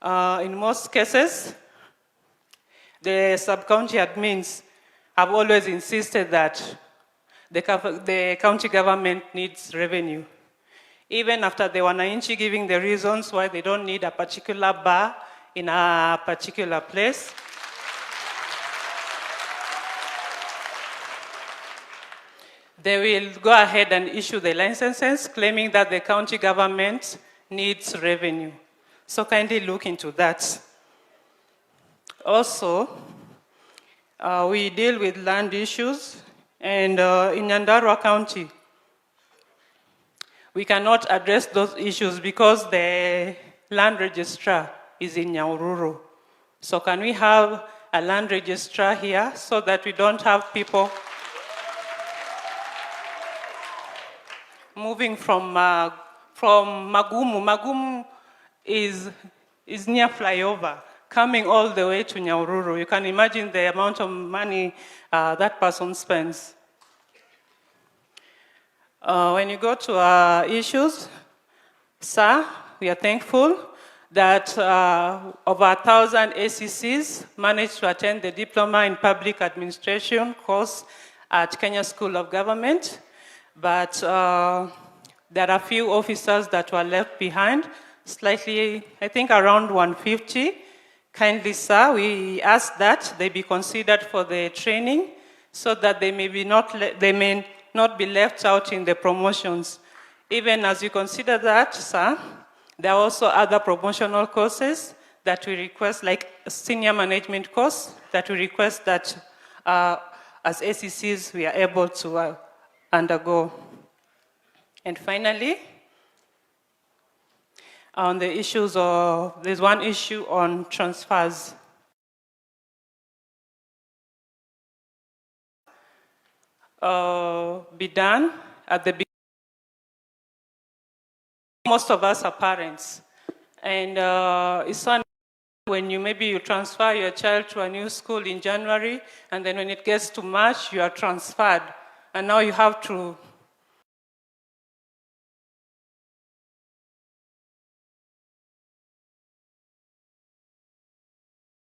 In most cases, the sub-county admins have always insisted that the county government needs revenue. Even after the Wananchi giving the reasons why they don't need a particular bar in a particular place, they will go ahead and issue the licenses, claiming that the county government needs revenue. So kindly look into that. Also, we deal with land issues, and in Nyandarua County, we cannot address those issues because the land registrar is in Nyahururu. So can we have a land registrar here so that we don't have people moving from Magumu. Magumu is near flyover, coming all the way to Nyahururu. You can imagine the amount of money that person spends. When you go to issues, sir, we are thankful that over 1,000 ACCs managed to attend the Diploma in Public Administration course at Kenya School of Government. But there are few officers that were left behind, slightly, I think around 150. Kindly, sir, we ask that they be considered for the training so that they may not be left out in the promotions. Even as you consider that, sir, there are also other promotional courses that we request, like a senior management course, that we request that as ACCs we are able to undergo. And finally, on the issues of, there's one issue on transfers. Be done at the beginning. Most of us are parents, and it's one when you transfer your child to a new school in January, and then when it gets to March, you are transferred. And now you have to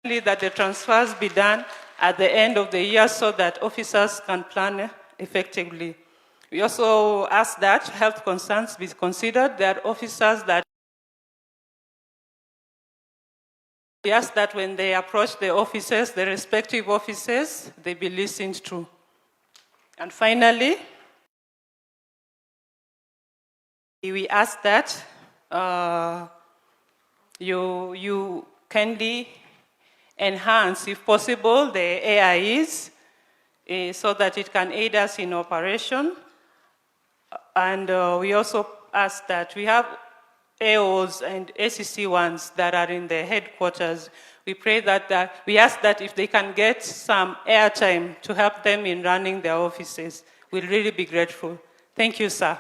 that the transfers be done at the end of the year so that officers can plan effectively. We also ask that health concerns be considered. There are officers that we ask that when they approach the offices, the respective offices, they be listened to. And finally, we ask that you kindly enhance, if possible, the AIEs so that it can aid us in operation. And we also ask that we have AOs and ACC ones that are in the headquarters. We pray that, we ask that if they can get some airtime to help them in running their offices, we'll really be grateful. Thank you, sir.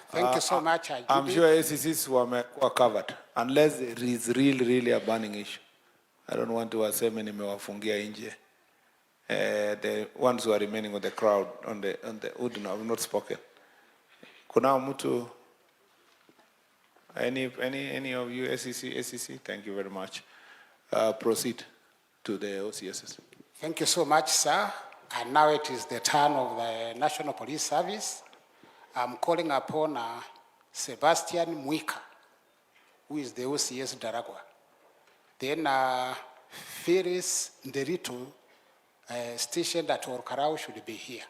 Thank you so much. I'm sure ACCs were covered, unless there is really a burning issue. I don't want to say many mewafungia nje. The ones who are remaining on the crowd, on the who have not spoken. Kuna mtu, any of you ACC? Thank you very much. Proceed to the OCSs. Thank you so much, sir. And now it is the turn of the National Police Service. I'm calling upon Sebastian Mwika, who is the OCS Daragwa. Then Phyllis Nderitu, stationed at Orkarau, should be here.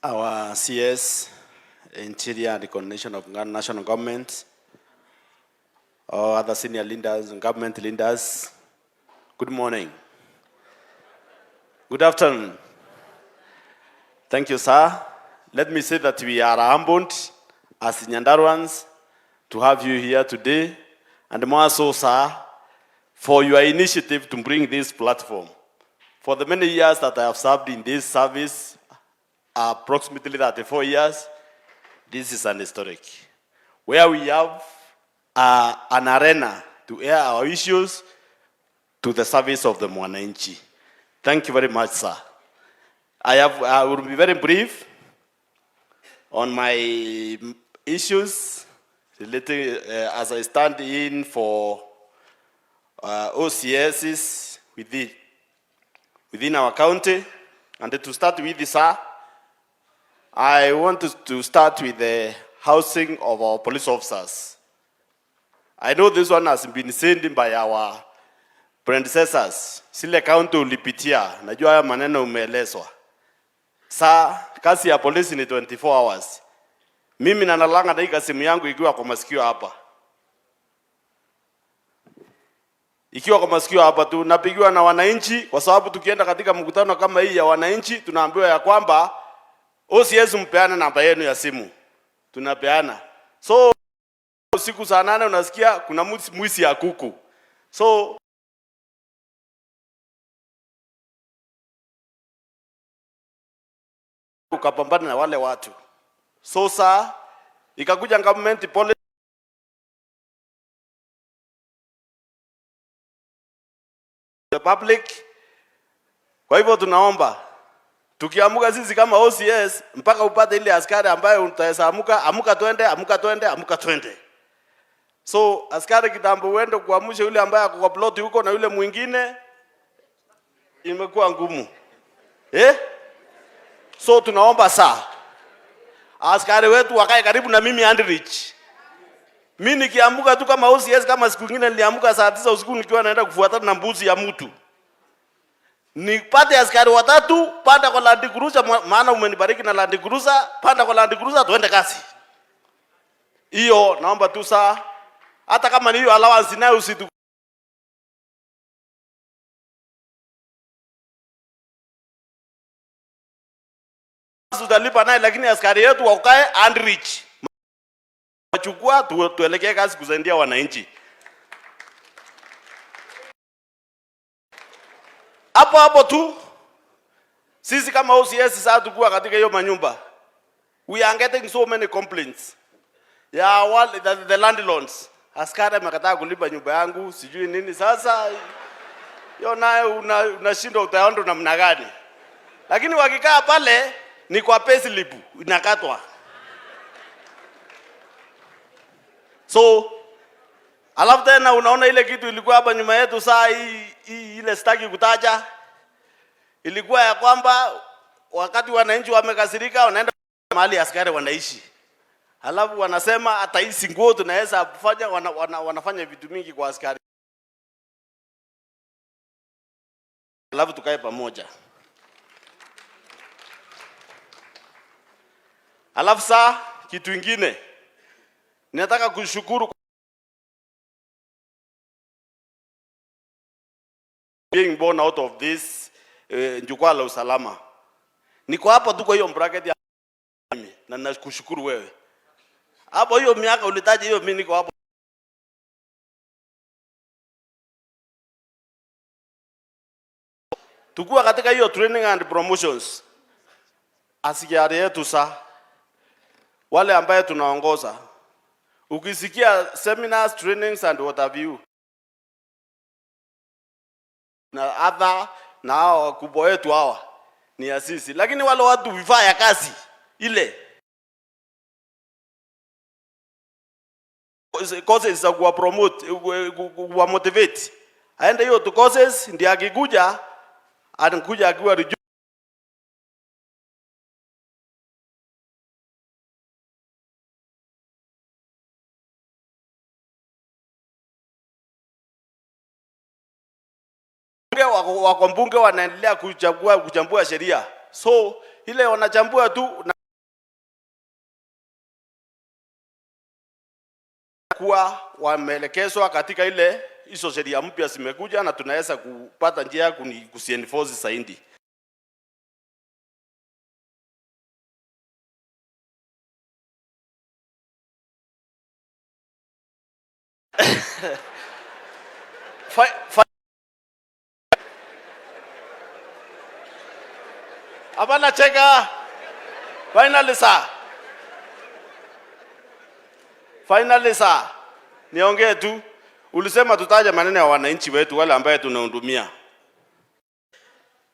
Our CS, Interior and Coordination of National Government, or other senior leaders and government leaders, good morning. Good afternoon. Thank you, sir. Let me say that we are humbled as Nyandaruans to have you here today, and more so, sir, for your initiative to bring this platform. For the many years that I have served in this service, approximately 34 years, this is an historic, where we have an arena to air our issues to the service of the Mwananchi. Thank you very much, sir. I will be very brief on my issues related as I stand in for OCSs within our county. And to start with this, sir, I want to start with the housing of our police officers. I know this one has been sent by our predecessors. Sile county ulipitia, najua haya maneno umeelezwa. Saa kazi ya polisi ni 24 hours. Mimi nalanga na hii simu yangu ikiwa kwa masikio hapa. Ikiwa kwa masikio hapa tu napigiwa na wananchi, kwa sababu tukienda katika mkutano kama hii ya wananchi tunaambiwa ya kwamba OCS mpeane namba yenu ya simu. Tunapeana. So usiku saa 8 unasikia kuna mwisi ya kuku. So ukapambana na wale watu. So saa ikakuja government policy the public. Kwa hivyo tunaomba tukiamuka sisi kama OCS mpaka upate ile askari ambaye utaweza amuka twende. So askari kitambo uende kuamsha yule ambaye ako kwa plot huko na yule mwingine imekuwa ngumu. So tunaomba saa askari wetu wakae karibu na mimi Andrich. Mimi nikiamuka tu kama OCS, kama siku nyingine niliamuka saa 9 usiku nikiwa naenda kufuatana na mbuzi ya mtu, nipate askari watatu, panda kwa Land Cruiser, maana umenibariki na Land Cruiser, panda kwa Land Cruiser tuende kasi. Hiyo naomba tu saa, hata kama ni hiyo allowance nayo usitu tutalipa naye, lakini askari yetu wakae Andrich. Chukua tuelekee kazi kusaidia wananchi. Hapo tu sisi kama OCS sasa tukua katika hiyo manyumba, we are getting so many complaints. The landlords, askari amekataa kulipa nyumba yangu, sijui nini. Sasa hiyo nayo unashindwa utaondo namna gani? Lakini wakikaa pale ni kwa payslip inakatwa. So alafu tena unaona ile kitu ilikuwa hapa nyuma yetu saa hii ile sitaki kutaja, ilikuwa ya kwamba wakati wananchi wamekasirika wanaenda mahali askari wanaishi. Alafu wanasema hata hii nguo tunaweza kufanya, wanafanya vitu mingi kwa askari. Alafu tukae pamoja. Alafu saa kitu kingine ninataka kushukuru being born out of this jukwaa la usalama. Niko hapa tu kwa hiyo bracket ya mimi na nakushukuru wewe. Hapo hiyo miaka ulitaja hiyo, mimi niko hapo. Tukua katika hiyo training and promotions. Askari yetu saa wale ambaye tunaongoza, ukisikia seminars, trainings and what have you, na other na hao wakubwa wetu hawa ni asisi, lakini wale watu vifaa ya kazi ile courses za kuwa promote, kuwa motivate aende hiyo tu courses, ndiye akikuja anakuja akiwa wako mbunge wanaendelea kuchambua sheria. So ile wanachambua tu na kuwa wameelekezwa katika ile hizo sheria mpya zimekuja, na tunaweza kupata njia kusienforce zaidi. Hapana cheka. Finally sir. Finally, sir, niongee tu. Ulisema tutaje maneno ya wananchi wetu wale ambaye tunahudumia.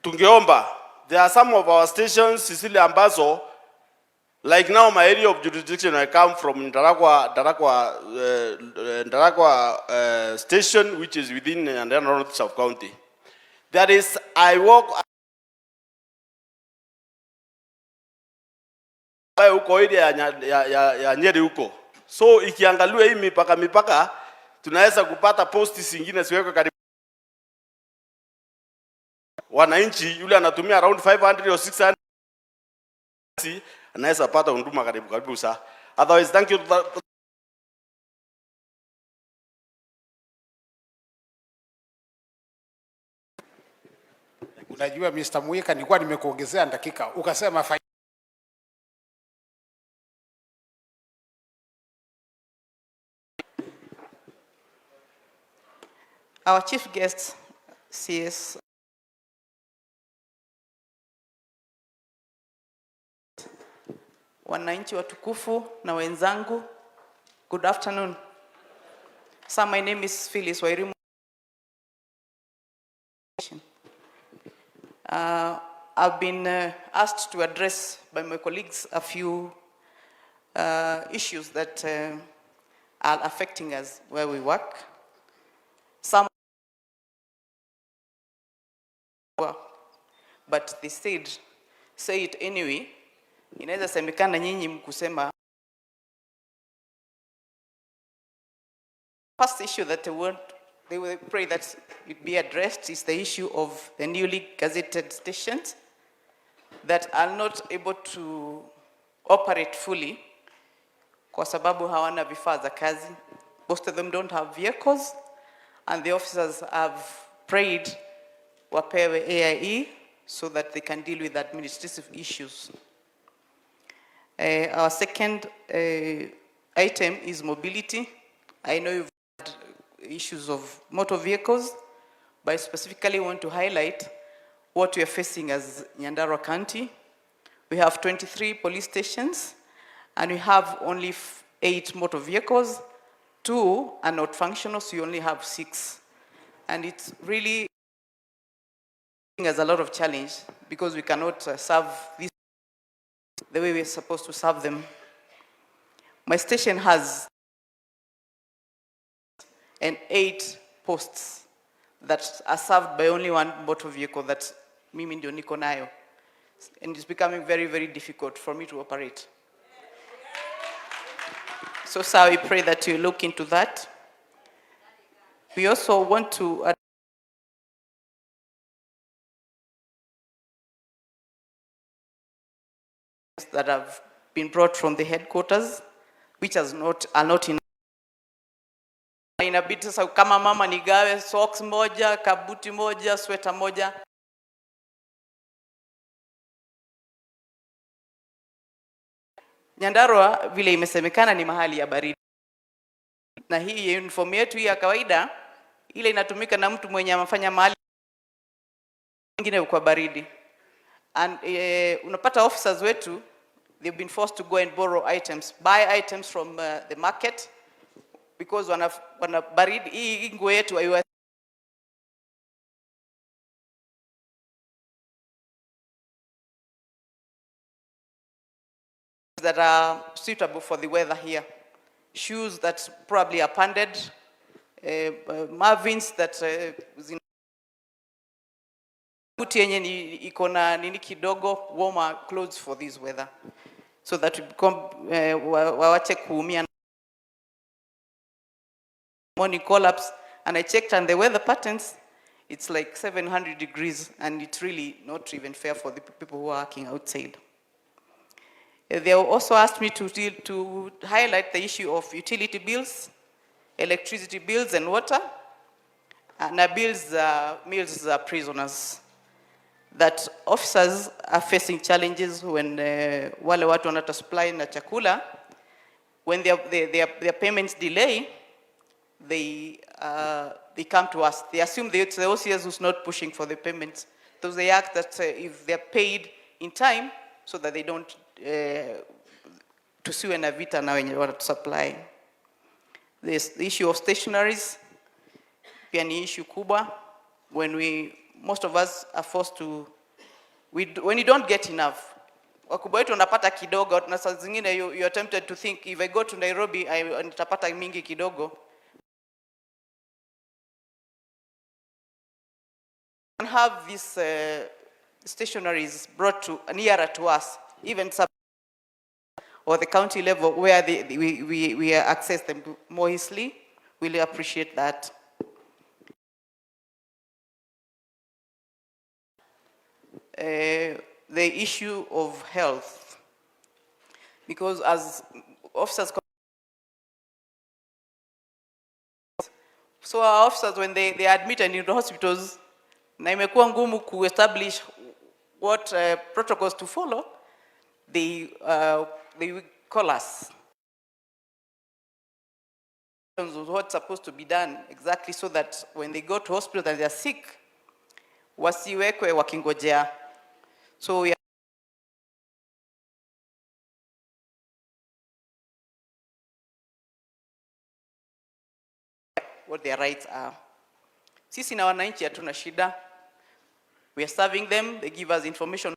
Tungeomba, there are some of our stations zile ambazo, like now my area of jurisdiction, I come from Nyandarua station, which is within Nyandarua sub-county. There is, I walk huko area ya Nyeri huko. So ikiangaliwa hii mipaka tunaweza kupata posti zingine siweke karibu. Wananchi yule anatumia around 500 or 600 anaweza pata huduma karibu saa. Otherwise, thank you. Unajua Mr. Mwika, nilikuwa nimekuongezea dakika ukasema Our chief guest, CS wananchi watukufu na wenzangu, good afternoon. So my name is Phyllis Wairimu. I've been asked to address by my colleagues a few issues that are affecting us where we work. Some, but they said, say it anyway. Inaweza semekana nyinyi mkusema. First issue that they will pray that it be addressed is the issue of the newly gazetted stations that are not able to operate fully kwa sababu hawana vifaa za kazi. Most of them don't have vehicles, and the officers have prayed wapewe AIE so that they can deal with administrative issues. Our second item is mobility. I know you've had issues of motor vehicles, but I specifically want to highlight what we are facing as Nyandarua County. We have 23 police stations, and we have only 8 motor vehicles. 2 are not functional, so you only have 6. And it's really as a lot of challenge because we cannot serve these the way we're supposed to serve them. My station has 8 posts that are served by only 1 motor vehicle that mimi ndio niko nayo. And it's becoming very, very difficult for me to operate. So sir, we pray that you look into that. We also want to that have been brought from the headquarters, which are not in. Inabidi sasa kama mama nigawe socks moja, kabuti moja, sweater moja. Nyandarua vile imesemekana ni mahali ya baridi. Na hii uniform yetu ya kawaida ile inatumika na mtu mwenye amefanya mahali nyingine kwa baridi. And unapata officers wetu, they've been forced to go and borrow items, buy items from the market because wana baridi hii nguo yetu aiwa that are suitable for the weather here. Shoes that probably are padded, Marvins that buti yenye iko na nini kidogo, warmer clothes for this weather, so that we become wawache kuumia. Morning collapse, and I checked on the weather patterns, it's like 700 degrees, and it's really not even fair for the people who are working outside. They also asked me to highlight the issue of utility bills, electricity bills and water, and meals prisoners. That officers are facing challenges when wale watu wanata supply na chakula, when their payments delay, they come to us. They assume the OCS who's not pushing for the payments. So they act that if they're paid in time, so that they don't tusiwe na vita na wenye wanatu supply. There's the issue of stationaries, pia ni issue kubwa. When most of us are forced to, when you don't get enough, wakubwa wetu unapata kidogo, na saa zingine you're tempted to think, if I go to Nairobi, nitapata mingi kidogo. And have these stationaries brought to nearer to us, even or the county level, where we access them more easily. We'll appreciate that. The issue of health, because as officers, so our officers, when they are admitted into hospitals, na imekuwa ngumu ku establish what protocols to follow, they will call us. What's supposed to be done exactly, so that when they go to hospital and they are sick, wasiwekwe wakingojea. So we are what their rights are. Sisi na wananchi hatuna shida. We are serving them, they give us information.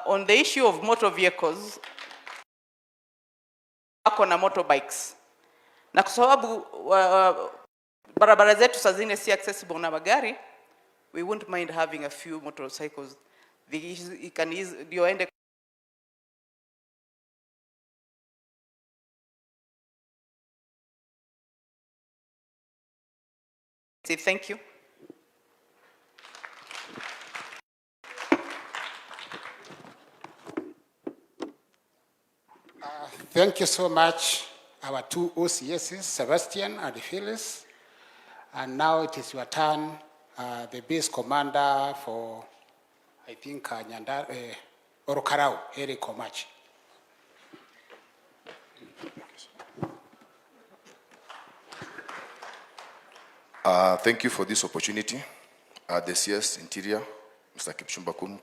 On the issue of motor vehicles, wako na motorbikes. Na kwa sababu barabara zetu saa zingine si accessible na magari, we wouldn't mind having a few motorcycles. You can easily say thank you. Thank you so much, our two OCSs, Sebastian and Phyllis. And now it is your turn, the base commander for, I think, Nyandarua, Orokarau, Eric Komachi. Thank you for this opportunity. The CS Interior, Mr. Kipchumba Kum.